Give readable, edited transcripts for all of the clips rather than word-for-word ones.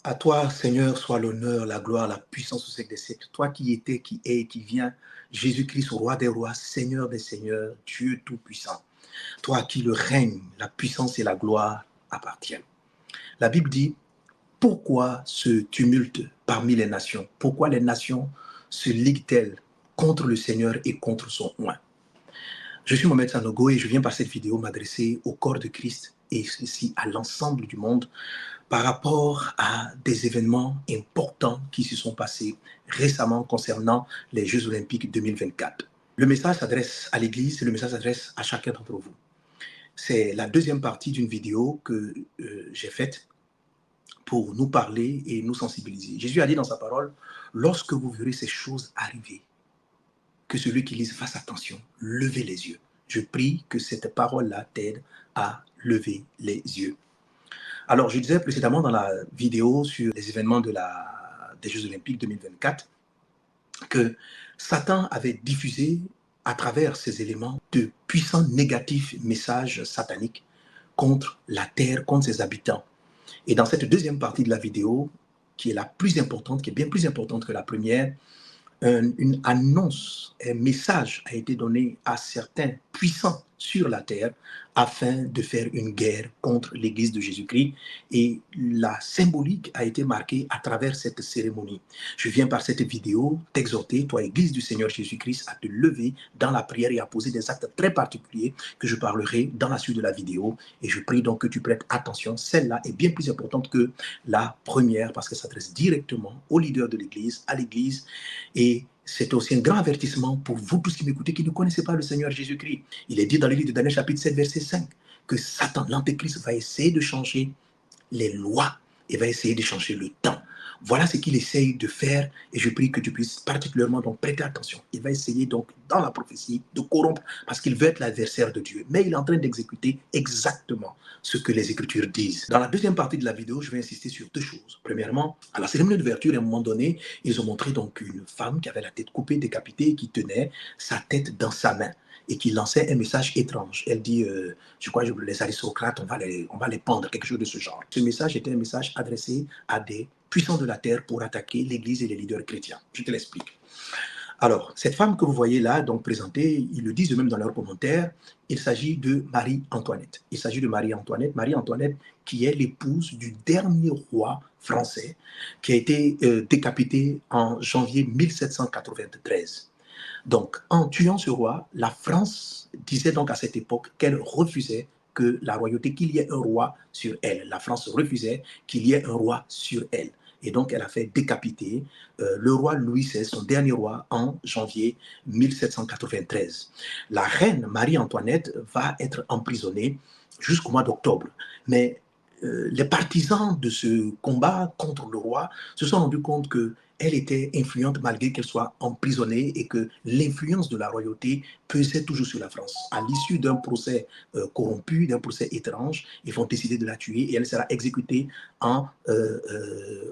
À toi, Seigneur, soit l'honneur, la gloire, la puissance au siècle des siècles. Toi qui étais, qui est et qui vient, Jésus-Christ, roi des rois, Seigneur des seigneurs, Dieu tout-puissant. Toi à qui le règne, la puissance et la gloire appartiennent. La Bible dit, pourquoi ce tumulte parmi les nations? Pourquoi les nations se liguent-elles contre le Seigneur et contre son oint? Je suis Mohamed Sanogo et je viens par cette vidéo m'adresser au corps de Christ et aussi à l'ensemble du monde par rapport à des événements importants qui se sont passés récemment concernant les Jeux Olympiques 2024. Le message s'adresse à l'Église et le message s'adresse à chacun d'entre vous. C'est la deuxième partie d'une vidéo que j'ai faite pour nous parler et nous sensibiliser. Jésus a dit dans sa parole, lorsque vous verrez ces choses arriver, que celui qui lise fasse attention, levez les yeux. Je prie que cette parole-là t'aide à lever les yeux. Alors, je disais précédemment dans la vidéo sur les événements des Jeux Olympiques 2024 que Satan avait diffusé à travers ces éléments de puissants négatifs messages sataniques contre la terre, contre ses habitants. Et dans cette deuxième partie de la vidéo, qui est la plus importante, qui est bien plus importante que la première, une annonce, un message a été donné à certains puissants sur la terre afin de faire une guerre contre l'Église de Jésus-Christ. Et la symbolique a été marquée à travers cette cérémonie. Je viens par cette vidéo t'exhorter, toi Église du Seigneur Jésus-Christ, à te lever dans la prière et à poser des actes très particuliers que je parlerai dans la suite de la vidéo. Et je prie donc que tu prêtes attention. Celle-là est bien plus importante que la première parce qu'elle s'adresse directement aux leaders de l'Église, à l'Église. Et c'est aussi un grand avertissement pour vous tous qui m'écoutez, qui ne connaissez pas le Seigneur Jésus-Christ. Il est dit dans le livre de Daniel chapitre 7, verset 5, que Satan, l'Antéchrist, va essayer de changer les lois et va essayer de changer le temps. Voilà ce qu'il essaye de faire et je prie que tu puisses particulièrement donc prêter attention. Il va essayer donc dans la prophétie de corrompre parce qu'il veut être l'adversaire de Dieu. Mais il est en train d'exécuter exactement ce que les Écritures disent. Dans la deuxième partie de la vidéo, je vais insister sur deux choses. Premièrement, à la cérémonie d'ouverture, à un moment donné, ils ont montré donc une femme qui avait la tête coupée, décapitée et qui tenait sa tête dans sa main et qui lançait un message étrange. Elle dit, je crois que les aristocrates, on va les pendre, quelque chose de ce genre. Ce message était un message adressé à des puissants de la terre pour attaquer l'Église et les leaders chrétiens. Je te l'explique. Alors, cette femme que vous voyez là, donc présentée, ils le disent eux-mêmes dans leurs commentaires, il s'agit de Marie-Antoinette. Il s'agit de Marie-Antoinette. Marie-Antoinette qui est l'épouse du dernier roi français qui a été décapité en janvier 1793. Donc, en tuant ce roi, la France disait donc à cette époque qu'elle refusait que la royauté, qu'il y ait un roi sur elle. La France refusait qu'il y ait un roi sur elle. Et donc, elle a fait décapiter le roi Louis XVI, son dernier roi, en janvier 1793. La reine Marie-Antoinette va être emprisonnée jusqu'au mois d'octobre. Mais les partisans de ce combat contre le roi se sont rendus compte qu'elle était influente malgré qu'elle soit emprisonnée et que l'influence de la royauté pesait toujours sur la France. À l'issue d'un procès corrompu, d'un procès étrange, ils vont décider de la tuer et elle sera exécutée en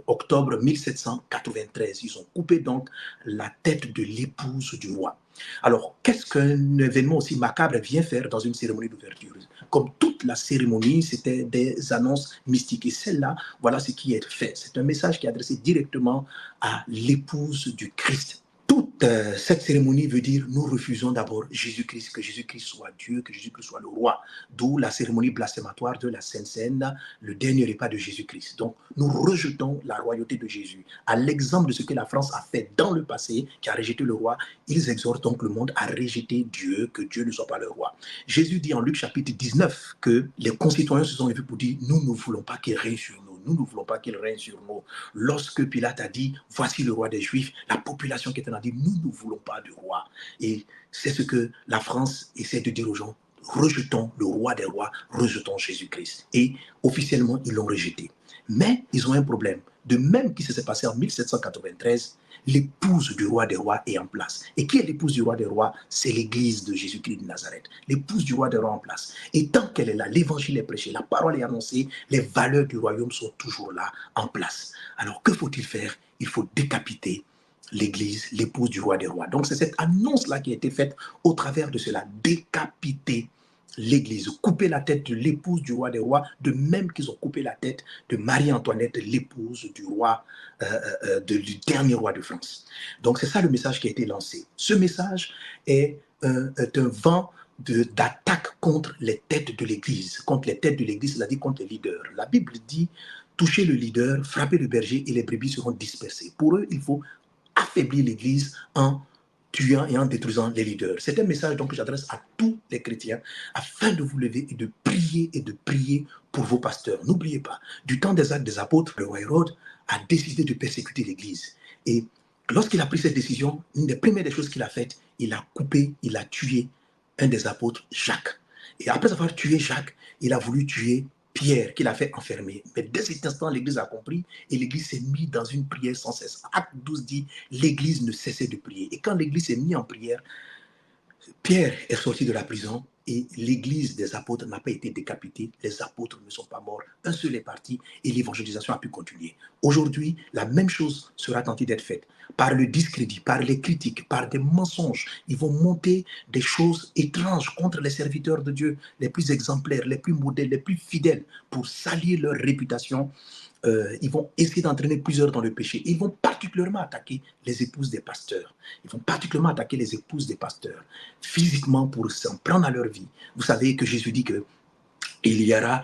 octobre 1793. Ils ont coupé donc la tête de l'épouse du roi. Alors, qu'est-ce qu'un événement aussi macabre vient faire dans une cérémonie d'ouverture? Comme toute la cérémonie, c'était des annonces mystiques. Et celle-là, voilà ce qui est fait. C'est un message qui est adressé directement à l'épouse du Christ. Toute cette cérémonie veut dire nous refusons d'abord Jésus-Christ, que Jésus-Christ soit Dieu, que Jésus-Christ soit le roi. D'où la cérémonie blasphématoire de la Sainte Seine, le dernier repas de Jésus-Christ. Donc nous rejetons la royauté de Jésus. À l'exemple de ce que la France a fait dans le passé, qui a rejeté le roi, ils exhortent donc le monde à rejeter Dieu, que Dieu ne soit pas le roi. Jésus dit en Luc chapitre 19 que les concitoyens se sont levés pour dire nous ne voulons pas qu'il règne sur nous. Nous ne voulons pas qu'il règne sur nous. Lorsque Pilate a dit, voici le roi des Juifs, la population qui était là dit, nous ne voulons pas de roi. Et c'est ce que la France essaie de dire aux gens, rejetons le roi des rois, rejetons Jésus-Christ. Et officiellement, ils l'ont rejeté. Mais ils ont un problème. De même qui s'est passé en 1793, l'épouse du roi des rois est en place. Et qui est l'épouse du roi des rois? C'est l'église de Jésus-Christ de Nazareth. L'épouse du roi des rois en place. Et tant qu'elle est là, l'évangile est prêché, la parole est annoncée, les valeurs du royaume sont toujours là, en place. Alors que faut-il faire? Il faut décapiter l'église, l'épouse du roi des rois. Donc c'est cette annonce-là qui a été faite au travers de cela, décapiter l'Église, couper la tête de l'épouse du roi des rois, de même qu'ils ont coupé la tête de Marie-Antoinette, l'épouse du roi, du dernier roi de France. Donc c'est ça le message qui a été lancé. Ce message est un vent d'attaque contre les têtes de l'Église, contre les têtes de l'Église, c'est-à-dire contre les leaders. La Bible dit, touchez le leader, frappez le berger et les brebis seront dispersées. Pour eux, il faut affaiblir l'Église en tuant et en détruisant les leaders. C'est un message donc que j'adresse à tous les chrétiens afin de vous lever et de prier pour vos pasteurs. N'oubliez pas, du temps des actes des apôtres, le roi Hérode a décidé de persécuter l'Église. Et lorsqu'il a pris cette décision, une des premières des choses qu'il a faites, il a coupé, il a tué un des apôtres, Jacques. Et après avoir tué Jacques, il a voulu tuer Pierre, qu'il a fait enfermer. Mais dès cet instant, l'Église a compris et l'Église s'est mise dans une prière sans cesse. Acte 12 dit, l'Église ne cessait de prier. Et quand l'Église s'est mise en prière, Pierre est sorti de la prison et l'église des apôtres n'a pas été décapitée. Les apôtres ne sont pas morts. Un seul est parti et l'évangélisation a pu continuer. Aujourd'hui, la même chose sera tentée d'être faite. Par le discrédit, par les critiques, par des mensonges. Ils vont monter des choses étranges contre les serviteurs de Dieu, les plus exemplaires, les plus modèles, les plus fidèles, pour salir leur réputation. Ils vont essayer d'entraîner plusieurs dans le péché. Ils vont particulièrement attaquer les épouses des pasteurs. Ils vont particulièrement attaquer les épouses des pasteurs, physiquement pour s'en prendre à leur vie. Vous savez que Jésus dit que il y aura,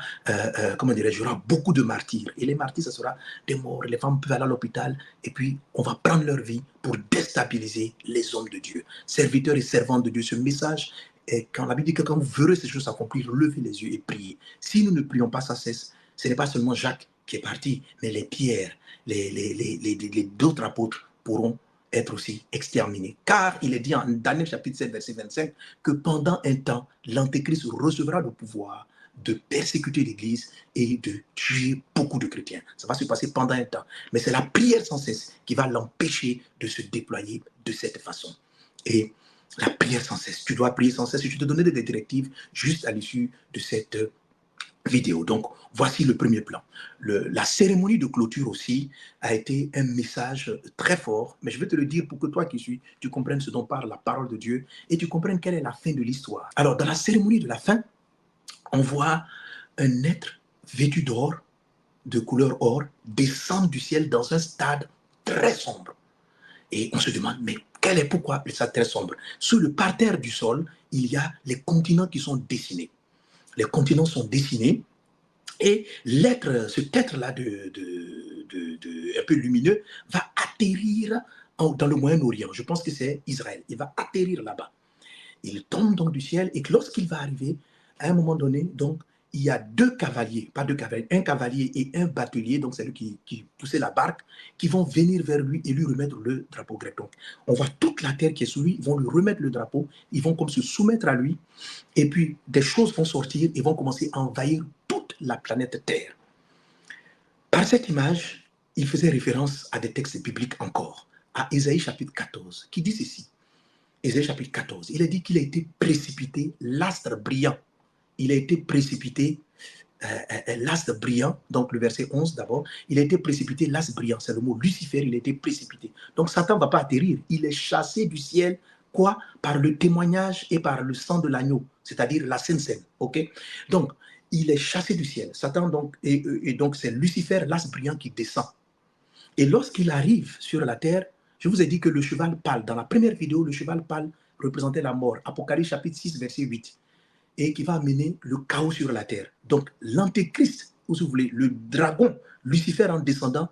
comment dirais-je, il y aura beaucoup de martyrs. Et les martyrs, ce sera des morts. Les femmes peuvent aller à l'hôpital et puis on va prendre leur vie pour déstabiliser les hommes de Dieu. Serviteurs et servantes de Dieu, ce message, quand la Bible dit que quand vous verrez ces choses s'accomplir, levez les yeux et priez. Si nous ne prions pas, ça cesse. Ce n'est pas seulement Jacques qui est parti, mais les pierres, d'autres apôtres pourront être aussi exterminés. Car il est dit en Daniel chapitre 7, verset 25, que pendant un temps, l'Antéchrist recevra le pouvoir de persécuter l'Église et de tuer beaucoup de chrétiens. Ça va se passer pendant un temps. Mais c'est la prière sans cesse qui va l'empêcher de se déployer de cette façon. Et la prière sans cesse, tu dois prier sans cesse. Je te donnerai des directives juste à l'issue de cette vidéo. Donc, voici le premier plan. La cérémonie de clôture aussi a été un message très fort, mais je vais te le dire pour que toi qui suis, tu comprennes ce dont parle la parole de Dieu et tu comprennes quelle est la fin de l'histoire. Alors, dans la cérémonie de la fin, on voit un être vêtu d'or, de couleur or, descendre du ciel dans un stade très sombre. Et on se demande, mais pourquoi le stade très sombre? Sur le parterre du sol, il y a les continents qui sont dessinés. Les continents sont dessinés et cet être-là un peu lumineux va atterrir dans le Moyen-Orient. Je pense que c'est Israël. Il va atterrir là-bas. Il tombe donc du ciel et lorsqu'il va arriver, à un moment donné, donc, il y a deux cavaliers, pas deux cavaliers, un cavalier et un batelier, donc c'est lui qui poussait la barque, qui vont venir vers lui et lui remettre le drapeau grec. Donc, on voit toute la terre qui est sous lui, ils vont lui remettre le drapeau, ils vont comme se soumettre à lui, et puis des choses vont sortir et vont commencer à envahir toute la planète Terre. Par cette image, il faisait référence à des textes bibliques encore, à Ésaïe chapitre 14, qui dit ceci. Ésaïe chapitre 14, il a dit qu'il a été précipité, l'astre brillant. Il a été précipité, l'astre brillant, donc le verset 11 d'abord, il a été précipité, l'astre brillant, c'est le mot Lucifer, il a été précipité. Donc Satan ne va pas atterrir, il est chassé du ciel, quoi? Par le témoignage et par le sang de l'agneau, c'est-à-dire la Sainte Seine, ok? Donc, il est chassé du ciel, Satan, donc, et donc c'est Lucifer, l'astre brillant qui descend. Et lorsqu'il arrive sur la terre, je vous ai dit que le cheval pâle, dans la première vidéo, le cheval pâle représentait la mort, Apocalypse chapitre 6, verset 8, et qui va amener le chaos sur la terre. Donc l'antéchrist, ou si vous voulez, le dragon, Lucifer en descendant,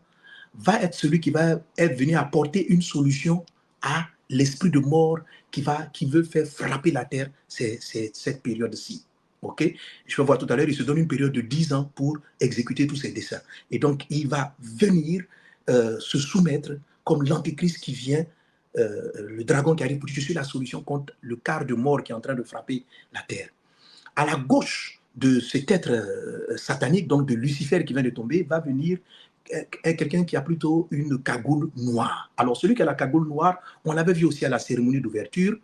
va être celui qui va être venu apporter une solution à l'esprit de mort qui veut faire frapper la terre, c'est cette période-ci. Ok, je vais voir tout à l'heure, il se donne une période de 10 ans pour exécuter tous ses desseins. Et donc, il va venir se soumettre comme l'antéchrist qui vient, le dragon qui arrive pour dire je suis la solution contre le quart de mort qui est en train de frapper la terre. À la gauche de cet être satanique, donc de Lucifer qui vient de tomber, va venir quelqu'un qui a plutôt une cagoule noire. Alors celui qui a la cagoule noire, on l'avait vu aussi à la cérémonie d'ouverture,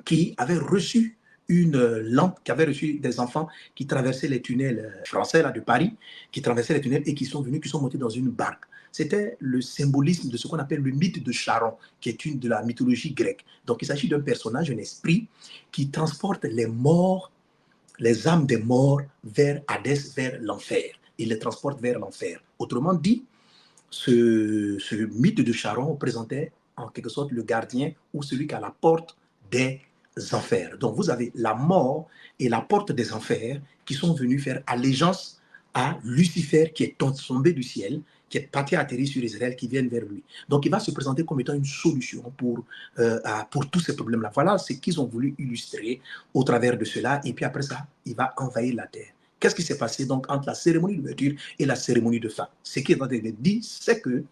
qui avait reçu une lampe, qui avait reçu des enfants qui traversaient les tunnels français là, de Paris, qui traversaient les tunnels et qui sont venus, qui sont montés dans une barque. C'était le symbolisme de ce qu'on appelle le mythe de Charon, qui est une de la mythologie grecque. Donc il s'agit d'un personnage, un esprit, qui transporte les morts les âmes des morts vers Hadès, vers l'enfer. Il les transporte vers l'enfer. Autrement dit, ce mythe de Charon représentait en quelque sorte le gardien ou celui qui a la porte des enfers. Donc vous avez la mort et la porte des enfers qui sont venus faire allégeance à Lucifer qui est tombé du ciel, qui est parti atterrir sur Israël, qui viennent vers lui. Donc il va se présenter comme étant une solution pour tous ces problèmes-là. Voilà ce qu'ils ont voulu illustrer au travers de cela. Et puis après ça, il va envahir la terre. Qu'est-ce qui s'est passé donc entre la cérémonie d'ouverture et la cérémonie de fin? Ce qui est en train de dire, c'est que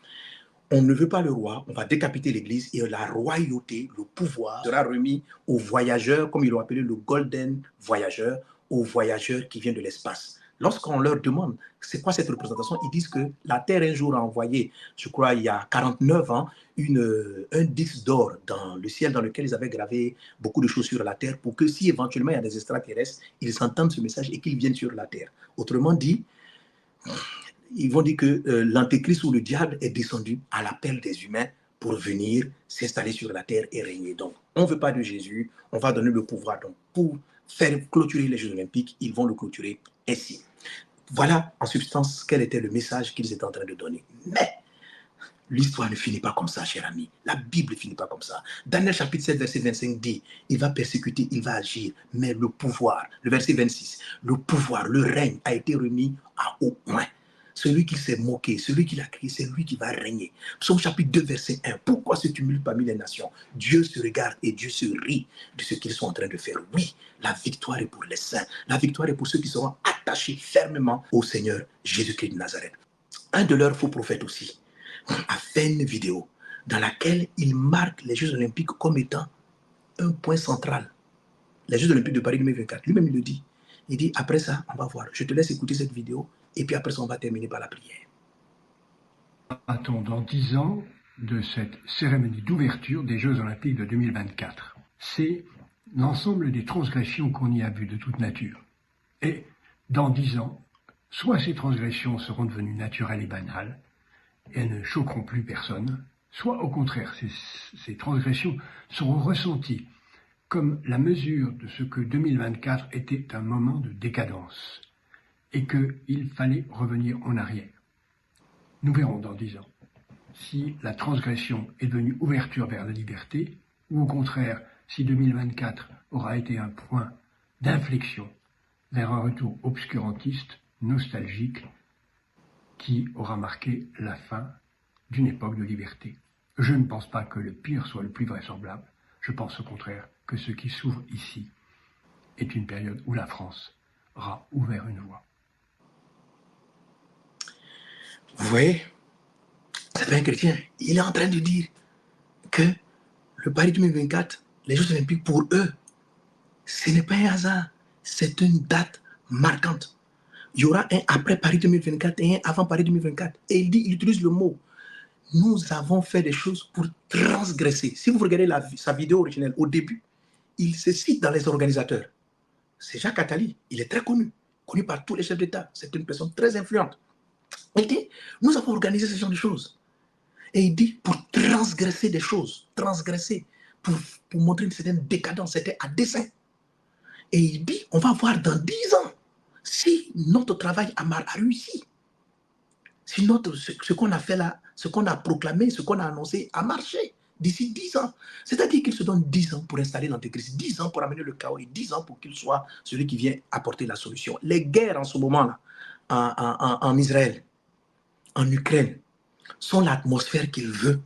on ne veut pas le roi, on va décapiter l'église et la royauté, le pouvoir sera remis aux voyageurs, comme ils l'ont appelé le Golden Voyageur, aux voyageurs qui viennent de l'espace. Lorsqu'on leur demande c'est quoi cette représentation, ils disent que la Terre un jour a envoyé, je crois il y a 49 ans, un disque d'or dans le ciel dans lequel ils avaient gravé beaucoup de choses sur la Terre pour que si éventuellement il y a des extraterrestres, ils entendent ce message et qu'ils viennent sur la Terre. Autrement dit, ils vont dire que l'antéchrist ou le diable est descendu à l'appel des humains pour venir s'installer sur la terre et régner. Donc, on ne veut pas de Jésus, on va donner le pouvoir. Donc, pour faire clôturer les Jeux Olympiques, ils vont le clôturer ainsi. Voilà, en substance, quel était le message qu'ils étaient en train de donner. Mais l'histoire ne finit pas comme ça, cher ami. La Bible ne finit pas comme ça. Daniel chapitre 7, verset 25 dit, il va persécuter, il va agir, mais le pouvoir, le verset 26, le pouvoir, le règne a été remis à au moins. Celui qui s'est moqué, celui qui l'a crié, c'est lui qui va régner. Psaume chapitre 2, verset 1. Pourquoi ce tumulte parmi les nations? Dieu se regarde et Dieu se rit de ce qu'ils sont en train de faire. Oui, la victoire est pour les saints. La victoire est pour ceux qui seront attachés fermement au Seigneur Jésus-Christ de Nazareth. Un de leurs faux prophètes aussi a fait une vidéo dans laquelle il marque les Jeux Olympiques comme étant un point central. Les Jeux Olympiques de Paris 2024. Lui-même, il le dit. Il dit, après ça, on va voir. Je te laisse écouter cette vidéo et puis après ça, on va terminer par la prière. Attends dans 10 ans de cette cérémonie d'ouverture des Jeux Olympiques de 2024. C'est l'ensemble des transgressions qu'on y a vues de toute nature. Et dans 10 ans, soit ces transgressions seront devenues naturelles et banales, et elles ne choqueront plus personne, soit au contraire, ces transgressions seront ressenties comme la mesure de ce que 2024 était un moment de décadence, et qu'il fallait revenir en arrière. Nous verrons dans 10 ans si la transgression est devenue ouverture vers la liberté, ou au contraire, si 2024 aura été un point d'inflexion vers un retour obscurantiste, nostalgique, qui aura marqué la fin d'une époque de liberté. Je ne pense pas que le pire soit le plus vraisemblable. Je pense au contraire que ce qui s'ouvre ici est une période où la France aura ouvert une voie. Vous voyez, c'est pas un chrétien. Il est en train de dire que le Paris 2024, les Jeux Olympiques, pour eux, ce n'est pas un hasard. C'est une date marquante. Il y aura un après Paris 2024 et un avant Paris 2024. Et il utilise le mot. Nous avons fait des choses pour transgresser. Si vous regardez sa vidéo originelle, au début, il se cite dans les organisateurs. C'est Jacques Attali. Il est très connu par tous les chefs d'État. C'est une personne très influente. Il dit, nous avons organisé ce genre de choses. Et il dit, pour transgresser des choses, transgresser, pour montrer une certaine décadence, c'était à dessein. Et il dit, on va voir dans 10 ans si notre travail a réussi. Si ce qu'on a fait là, ce qu'on a proclamé, ce qu'on a annoncé a marché d'ici 10 ans. C'est-à-dire qu'il se donne 10 ans pour installer l'antéchrist, 10 ans pour amener le chaos et 10 ans pour qu'il soit celui qui vient apporter la solution. Les guerres en ce moment-là, en Israël, en Ukraine, sont l'atmosphère qu'il veut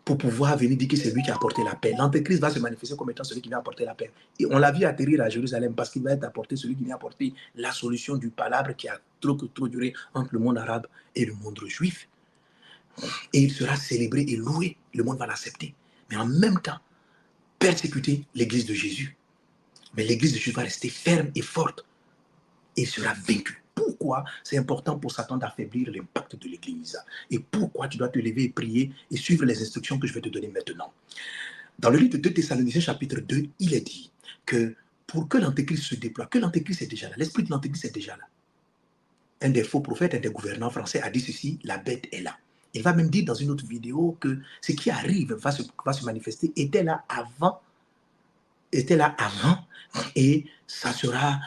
pour pouvoir venir dire que c'est lui qui a apporté la paix. L'antéchrist va se manifester comme étant celui qui vient apporter la paix. Et on l'a vu atterrir à Jérusalem parce qu'il va être apporté celui qui vient apporter la solution du palabre qui a trop duré entre le monde arabe et le monde juif. Et il sera célébré et loué. Le monde va l'accepter. Mais en même temps, persécuter l'église de Jésus. Mais l'église de Jésus va rester ferme et forte et sera vaincue. Pourquoi c'est important pour Satan d'affaiblir l'impact de l'Église? Et pourquoi tu dois te lever et prier et suivre les instructions que je vais te donner maintenant? Dans le livre de 2 Thessaloniciens chapitre 2, il est dit que pour que l'antéchrist se déploie, que l'antéchrist est déjà là, l'esprit de l'antéchrist est déjà là. Un des faux prophètes, un des gouvernants français a dit ceci, la bête est là. Il va même dire dans une autre vidéo que ce qui arrive va se manifester était là avant était là avant et ça sera,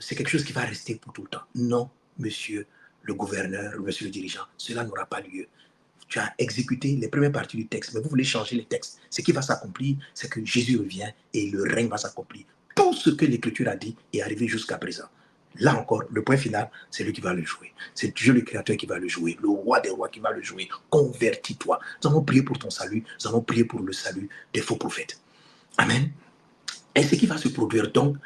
c'est quelque chose qui va rester pour tout le temps. Non, monsieur le gouverneur, monsieur le dirigeant, cela n'aura pas lieu. Tu as exécuté les premières parties du texte, mais vous voulez changer les textes. Ce qui va s'accomplir, c'est que Jésus revient et le règne va s'accomplir. Tout ce que l'Écriture a dit est arrivé jusqu'à présent. Là encore, le point final, c'est lui qui va le jouer. C'est Dieu le Créateur qui va le jouer, le roi des rois qui va le jouer. Convertis-toi. Nous allons prier pour ton salut, nous allons prier pour le salut des faux prophètes. Amen. Et ce qui va se produire donc,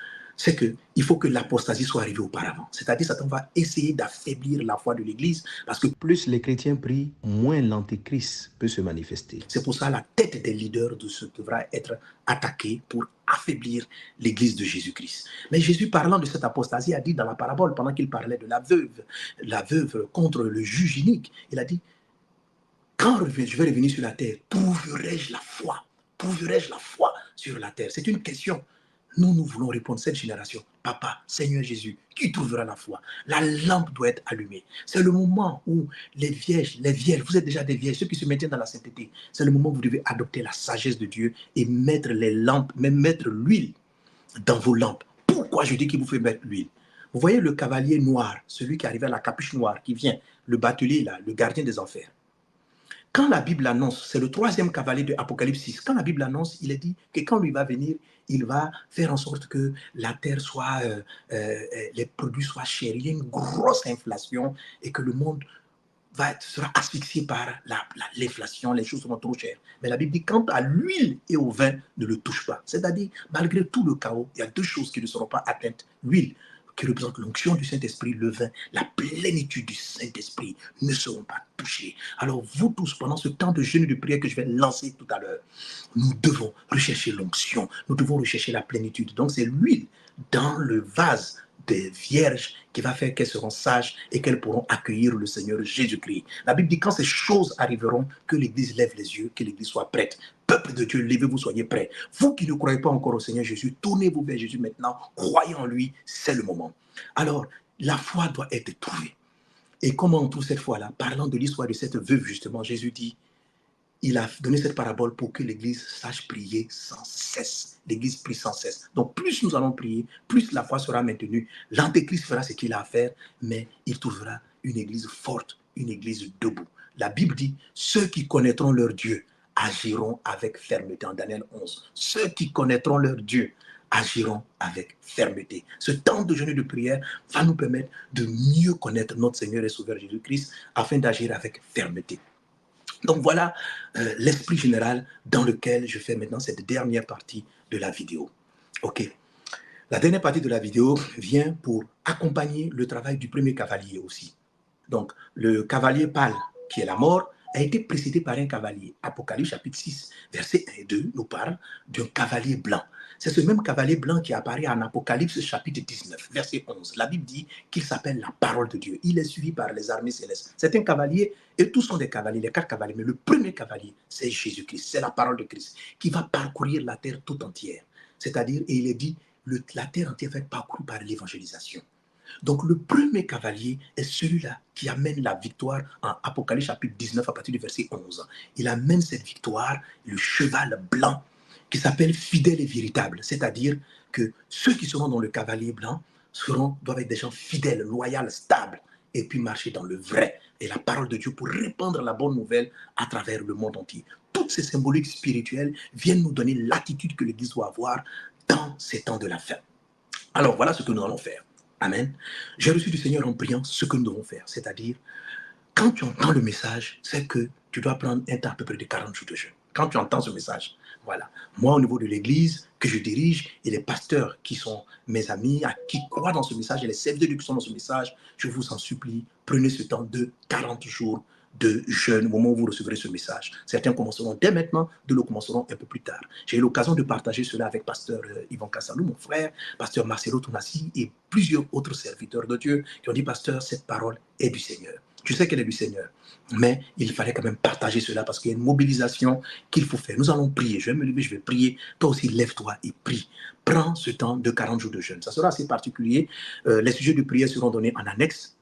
c'est qu'il faut que l'apostasie soit arrivée auparavant. C'est-à-dire Satan va essayer d'affaiblir la foi de l'Église parce que plus les chrétiens prient, moins l'antéchrist peut se manifester. C'est pour ça la tête des leaders devra être attaquée pour affaiblir l'Église de Jésus-Christ. Mais Jésus, parlant de cette apostasie, a dit dans la parabole, pendant qu'il parlait de la veuve contre le juge inique, il a dit, quand je vais revenir sur la terre, trouverai-je la foi? Trouverai-je la foi sur la terre? C'est une question. Nous voulons répondre cette génération. Papa, Seigneur Jésus, qui trouvera la foi? La lampe doit être allumée. C'est le moment où les vierges, vous êtes déjà des vierges, ceux qui se maintiennent dans la sainteté, c'est le moment où vous devez adopter la sagesse de Dieu et mettre les lampes, même mettre l'huile dans vos lampes. Pourquoi je dis qu'il vous fait mettre l'huile? Vous voyez le cavalier noir, celui qui arrive à la capuche noire, qui vient, le batelier là, le gardien des enfers. Quand la Bible annonce, c'est le 3e cavalier de Apocalypse 6, quand la Bible annonce, il est dit que quand lui va venir, il va faire en sorte que la terre soit, les produits soient chers, il y a une grosse inflation et que le monde sera asphyxié par l'inflation, les choses seront trop chères. Mais la Bible dit, quant à l'huile et au vin, ne le touche pas. C'est-à-dire, malgré tout le chaos, il y a 2 choses qui ne seront pas atteintes. L'huile, qui représente l'onction du Saint-Esprit, le vin, la plénitude du Saint-Esprit ne seront pas touchés. Alors vous tous, pendant ce temps de jeûne et de prière que je vais lancer tout à l'heure, nous devons rechercher l'onction, nous devons rechercher la plénitude. Donc c'est l'huile dans le vase des vierges qui va faire qu'elles seront sages et qu'elles pourront accueillir le Seigneur Jésus-Christ. La Bible dit quand ces choses arriveront, que l'Église lève les yeux, que l'Église soit prête. Peuple de Dieu, levez-vous, soyez prêts. Vous qui ne croyez pas encore au Seigneur Jésus, tournez-vous vers Jésus maintenant, croyez en lui, c'est le moment. Alors, la foi doit être trouvée. Et comment on trouve cette foi-là? Parlant de l'histoire de cette veuve, justement, Jésus dit, il a donné cette parabole pour que l'Église sache prier sans cesse. L'Église prie sans cesse. Donc, plus nous allons prier, plus la foi sera maintenue. L'Antéchrist fera ce qu'il a à faire, mais il trouvera une Église forte, une Église debout. La Bible dit, ceux qui connaîtront leur Dieu agiront avec fermeté. En Daniel 11, ceux qui connaîtront leur Dieu agiront avec fermeté. Ce temps de jeûne et de prière va nous permettre de mieux connaître notre Seigneur et Sauveur Jésus-Christ afin d'agir avec fermeté. Donc voilà l'esprit général dans lequel je fais maintenant cette dernière partie de la vidéo. Ok. La dernière partie de la vidéo vient pour accompagner le travail du premier cavalier aussi. Donc le cavalier pâle qui est la mort a été précédé par un cavalier. Apocalypse chapitre 6, versets 1 et 2 nous parle d'un cavalier blanc. C'est ce même cavalier blanc qui apparaît en Apocalypse chapitre 19, verset 11. La Bible dit qu'il s'appelle la parole de Dieu. Il est suivi par les armées célestes. C'est un cavalier, et tous sont des cavaliers, les 4 cavaliers. Mais le premier cavalier, c'est Jésus-Christ, c'est la parole de Christ, qui va parcourir la terre tout entière. C'est-à-dire, et il est dit, la terre entière va être parcourue par l'évangélisation. Donc le premier cavalier est celui-là qui amène la victoire en Apocalypse chapitre 19 à partir du verset 11. Il amène cette victoire, le cheval blanc, qui s'appelle fidèle et véritable. C'est-à-dire que ceux qui seront dans le cavalier blanc doivent être des gens fidèles, loyaux, stables, et puis marcher dans le vrai et la parole de Dieu pour répandre la bonne nouvelle à travers le monde entier. Toutes ces symboliques spirituelles viennent nous donner l'attitude que l'Église doit avoir dans ces temps de la fin. Alors voilà ce que nous allons faire. Amen. J'ai reçu du Seigneur en priant ce que nous devons faire. C'est-à-dire, quand tu entends le message, c'est que tu dois prendre un temps à peu près de 40 jours de jeûne. Quand tu entends ce message, voilà. Moi, au niveau de l'église que je dirige et les pasteurs qui sont mes amis, qui croient dans ce message et les serviteurs qui sont dans ce message, je vous en supplie, prenez ce temps de 40 jours de jeûne au moment où vous recevrez ce message. Certains commenceront dès maintenant, d'autres le commenceront un peu plus tard. J'ai eu l'occasion de partager cela avec pasteur Yvan Kassalou, mon frère, pasteur Marcelo Tounassi et plusieurs autres serviteurs de Dieu qui ont dit, pasteur, cette parole est du Seigneur. Je sais qu'elle est du Seigneur, mais il fallait quand même partager cela parce qu'il y a une mobilisation qu'il faut faire. Nous allons prier. Je vais me lever, je vais prier. Toi aussi, lève-toi et prie. Prends ce temps de 40 jours de jeûne. Ça sera assez particulier. Les sujets de prière seront donnés en annexe.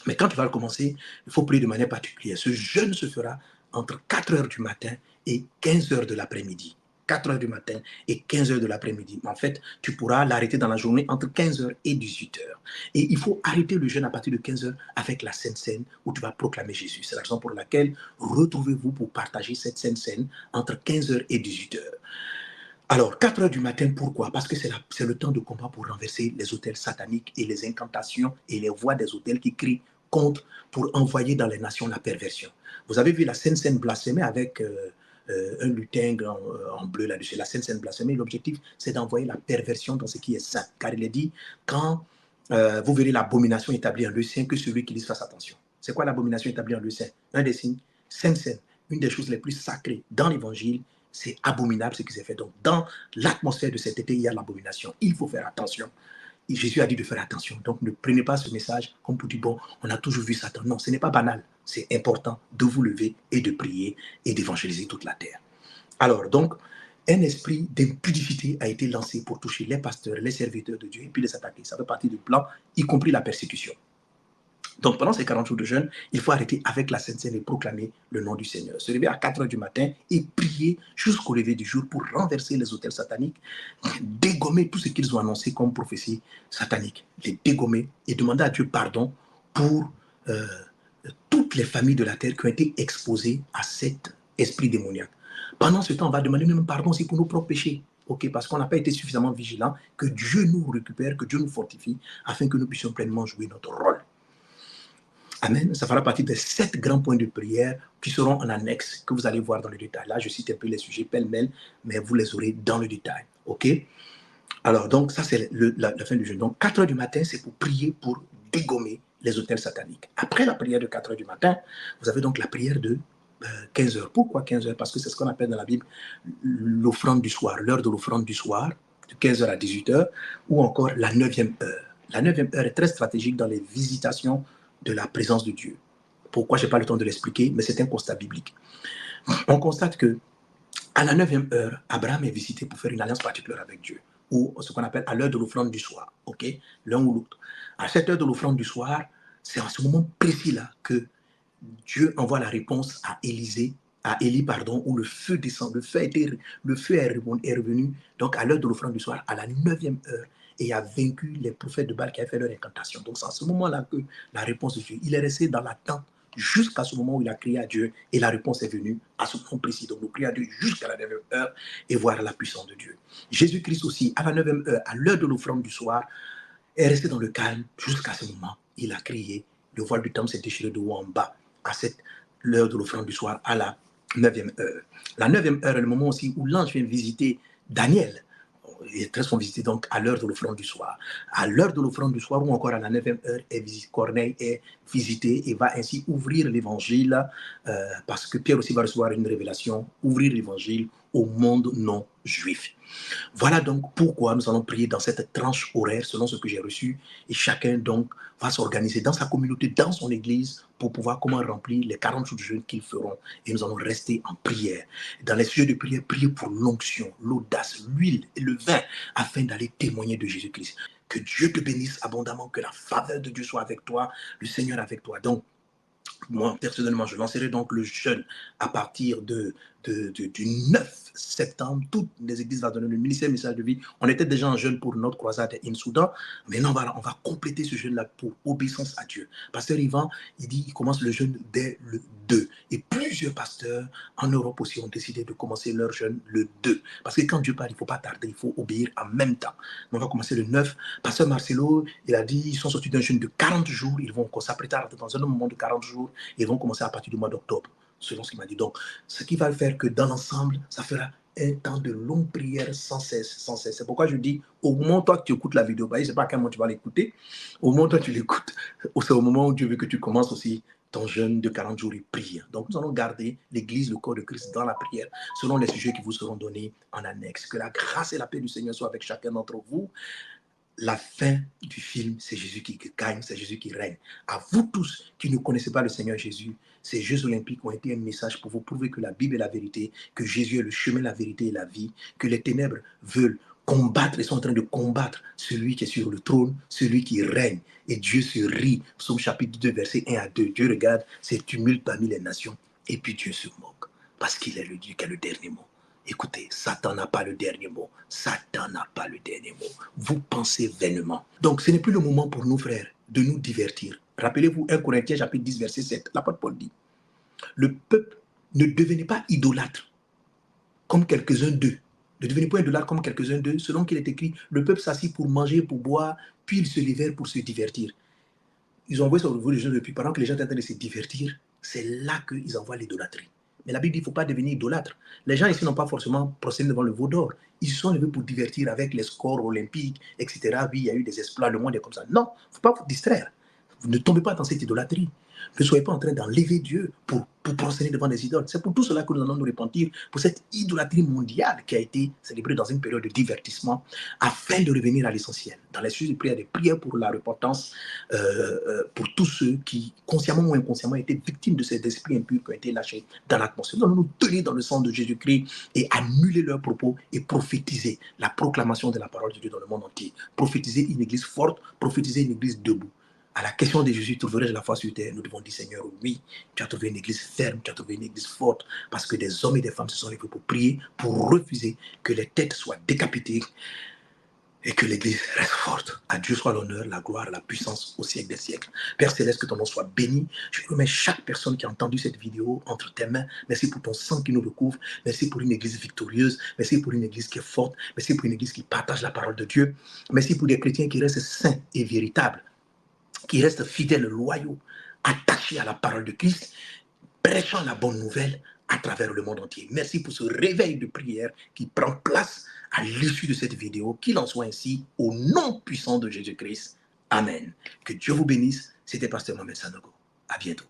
Mais quand tu vas le commencer, il faut prier de manière particulière. Ce jeûne se fera entre 4 heures du matin et 15 heures de l'après-midi. 4 heures du matin et 15 heures de l'après-midi. En fait, tu pourras l'arrêter dans la journée entre 15 heures et 18 heures. Et il faut arrêter le jeûne à partir de 15 heures avec la Sainte Seine où tu vas proclamer Jésus. C'est la raison pour laquelle retrouvez-vous pour partager cette Sainte Seine entre 15 heures et 18 heures. Alors, 4 heures du matin, pourquoi? Parce que c'est le temps de combat pour renverser les autels sataniques et les incantations et les voix des autels qui crient contre pour envoyer dans les nations la perversion. Vous avez vu la Sainte Seine blasphémée avec un lutin en bleu là-dessus. La Sainte Seine blasphémée, l'objectif, c'est d'envoyer la perversion dans ce qui est saint. Car il est dit, quand vous verrez l'abomination établie en lieu saint, que celui qui lit fasse attention. C'est quoi l'abomination établie en lieu saint? Un des signes, Sainte Seine, une des choses les plus sacrées dans l'évangile. C'est abominable ce qui s'est fait. Donc, dans l'atmosphère de cet été, il y a l'abomination. Il faut faire attention. Et Jésus a dit de faire attention. Donc, ne prenez pas ce message comme pour dire, bon, on a toujours vu Satan. Non, ce n'est pas banal. C'est important de vous lever et de prier et d'évangéliser toute la terre. Alors, donc, un esprit d'impudicité a été lancé pour toucher les pasteurs, les serviteurs de Dieu et puis les attaquer. Ça fait partie du plan, y compris la persécution. Donc, pendant ces 40 jours de jeûne, il faut arrêter avec la Sainte Seine et proclamer le nom du Seigneur. Se lever à 4 heures du matin et prier jusqu'au lever du jour pour renverser les autels sataniques, dégommer tout ce qu'ils ont annoncé comme prophétie satanique, les dégommer et demander à Dieu pardon pour toutes les familles de la terre qui ont été exposées à cet esprit démoniaque. Pendant ce temps, on va demander même pardon aussi pour nos propres péchés. Okay, parce qu'on n'a pas été suffisamment vigilants, que Dieu nous récupère, que Dieu nous fortifie, afin que nous puissions pleinement jouer notre rôle. Amen. Ça fera partie des 7 grands points de prière qui seront en annexe, que vous allez voir dans le détail. Là, je cite un peu les sujets pêle-mêle, mais vous les aurez dans le détail. OK? Alors, donc, ça, c'est la fin du jeûne. Donc, 4 heures du matin, c'est pour prier, pour dégommer les autels sataniques. Après la prière de 4 heures du matin, vous avez donc la prière de 15 heures. Pourquoi 15 heures? Parce que c'est ce qu'on appelle dans la Bible l'offrande du soir, l'heure de l'offrande du soir, de 15 heures à 18 heures, ou encore la 9e heure. La 9e heure est très stratégique dans les visitations de la présence de Dieu. Pourquoi je n'ai pas le temps de l'expliquer, mais c'est un constat biblique. On constate que à la 9e heure, Abraham est visité pour faire une alliance particulière avec Dieu, ou ce qu'on appelle à l'heure de l'offrande du soir, ok, l'un ou l'autre. À cette heure de l'offrande du soir, c'est à ce moment précis-là que Dieu envoie la réponse à Élie, pardon, où le feu descend, le feu est revenu, donc à l'heure de l'offrande du soir, à la 9e heure, et a vaincu les prophètes de Baal qui avaient fait leur incantation. Donc c'est à ce moment-là que la réponse de Dieu, il est resté dans l'attente jusqu'à ce moment où il a crié à Dieu et la réponse est venue à ce moment précis. Donc nous prions à Dieu jusqu'à la 9e heure et voir la puissance de Dieu. Jésus-Christ aussi, à la 9e heure, à l'heure de l'offrande du soir, est resté dans le calme jusqu'à ce moment. Il a crié, le voile du temple s'est déchiré de haut en bas à cette l'heure de l'offrande du soir, à la 9e heure. La 9e heure est le moment aussi où l'ange vient visiter Daniel. Il est très souvent visité donc à l'heure de l'offrande du soir. À l'heure de l'offrande du soir ou encore à la 9e heure, Corneille est visité et va ainsi ouvrir l'évangile parce que Pierre aussi va recevoir une révélation, ouvrir l'évangile au monde non juif. Voilà donc pourquoi nous allons prier dans cette tranche horaire selon ce que j'ai reçu et chacun donc va s'organiser dans sa communauté, dans son église pour pouvoir comment remplir les 40 jours de jeûne qu'ils feront et nous allons rester en prière. Dans les sujets de prière, prier pour l'onction, l'audace, l'huile et le vin afin d'aller témoigner de Jésus-Christ. Que Dieu te bénisse abondamment, que la faveur de Dieu soit avec toi, le Seigneur avec toi. Donc, moi, personnellement, je lancerai donc le jeûne à partir du 9 septembre. Toutes les églises vont donner le ministère message de vie. On était déjà en jeûne pour notre croisade in Soudan. Maintenant, on va compléter ce jeûne-là pour obéissance à Dieu. Pasteur Yvan, il dit qu'il commence le jeûne dès le 2. Et plusieurs pasteurs en Europe aussi ont décidé de commencer leur jeûne le 2. Parce que quand Dieu parle, il ne faut pas tarder, il faut obéir en même temps. On va commencer le 9. Pasteur Marcelo, il a dit ils sont sortis d'un jeûne de 40 jours. Ils vont s'apprêter à rentrer dans un moment de 40 jours. Ils vont commencer à partir du mois d'octobre, selon ce qu'il m'a dit. Donc, ce qui va faire que dans l'ensemble, ça fera un temps de longue prière sans cesse, sans cesse. C'est pourquoi je dis, au moment où toi tu écoutes la vidéo, je ne sais pas à quel moment tu vas l'écouter, au moment où toi tu l'écoutes, c'est au moment où Dieu veut que tu commences aussi ton jeûne de 40 jours et prier. Donc, nous allons garder l'Église, le corps de Christ dans la prière, selon les sujets qui vous seront donnés en annexe. Que la grâce et la paix du Seigneur soient avec chacun d'entre vous. La fin du film, c'est Jésus qui gagne, c'est Jésus qui règne. À vous tous qui ne connaissez pas le Seigneur Jésus, ces Jeux olympiques ont été un message pour vous prouver que la Bible est la vérité, que Jésus est le chemin, la vérité et la vie, que les ténèbres veulent combattre et sont en train de combattre celui qui est sur le trône, celui qui règne. Et Dieu se rit. Psaume chapitre 2, verset 1 à 2. Dieu regarde ces tumultes parmi les nations et puis Dieu se moque parce qu'il est le Dieu qui a le dernier mot. Écoutez, Satan n'a pas le dernier mot. Satan n'a pas le dernier mot. Vous pensez vainement. Donc, ce n'est plus le moment pour nous, frères, de nous divertir. Rappelez-vous 1 Corinthiens chapitre 10, verset 7. L'apôtre Paul dit, le peuple ne devenait pas idolâtre comme quelques-uns d'eux. Ne devenez pas idolâtre comme quelques-uns d'eux. Selon qu'il est écrit, le peuple s'assit pour manger, pour boire, puis ils se levèrent pour se divertir. Ils ont envoyé sur le niveau des gens depuis, pendant que les gens étaient en train de se divertir, c'est là qu'ils envoient l'idolâtrie. Mais la Bible dit qu'il ne faut pas devenir idolâtre. Les gens ici n'ont pas forcément procédé devant le veau d'or. Ils se sont levés pour divertir avec les scores olympiques, etc. Oui, il y a eu des exploits, le monde est comme ça. Non, il ne faut pas vous distraire. Vous ne tombez pas dans cette idolâtrie. Ne soyez pas en train d'enlever Dieu pour procéder devant des idoles. C'est pour tout cela que nous allons nous repentir pour cette idolâtrie mondiale qui a été célébrée dans une période de divertissement afin de revenir à l'essentiel. Dans les sujets de prière, des prières pour la repentance, pour tous ceux qui, consciemment ou inconsciemment, étaient victimes de ces esprits impurs qui ont été lâchés dans l'atmosphère. Nous allons nous tenir dans le sang de Jésus-Christ et annuler leurs propos et prophétiser la proclamation de la parole de Dieu dans le monde entier. Prophétiser une église forte, prophétiser une église debout. À la question de Jésus, trouverai-je la foi sur terre? Nous devons dire, Seigneur, oui, tu as trouvé une église ferme, tu as trouvé une église forte, parce que des hommes et des femmes se sont levés pour prier, pour refuser que les têtes soient décapitées et que l'église reste forte. À Dieu soit l'honneur, la gloire, la puissance au siècle des siècles. Père Céleste, que ton nom soit béni. Je remets chaque personne qui a entendu cette vidéo entre tes mains. Merci pour ton sang qui nous recouvre. Merci pour une église victorieuse. Merci pour une église qui est forte. Merci pour une église qui partage la parole de Dieu. Merci pour des chrétiens qui restent saints et véritables, qui restent fidèles, loyaux, attachés à la parole de Christ, prêchant la bonne nouvelle à travers le monde entier. Merci pour ce réveil de prière qui prend place à l'issue de cette vidéo. Qu'il en soit ainsi, au nom puissant de Jésus-Christ. Amen. Que Dieu vous bénisse. C'était Pasteur Mohamed Sanogo. À bientôt.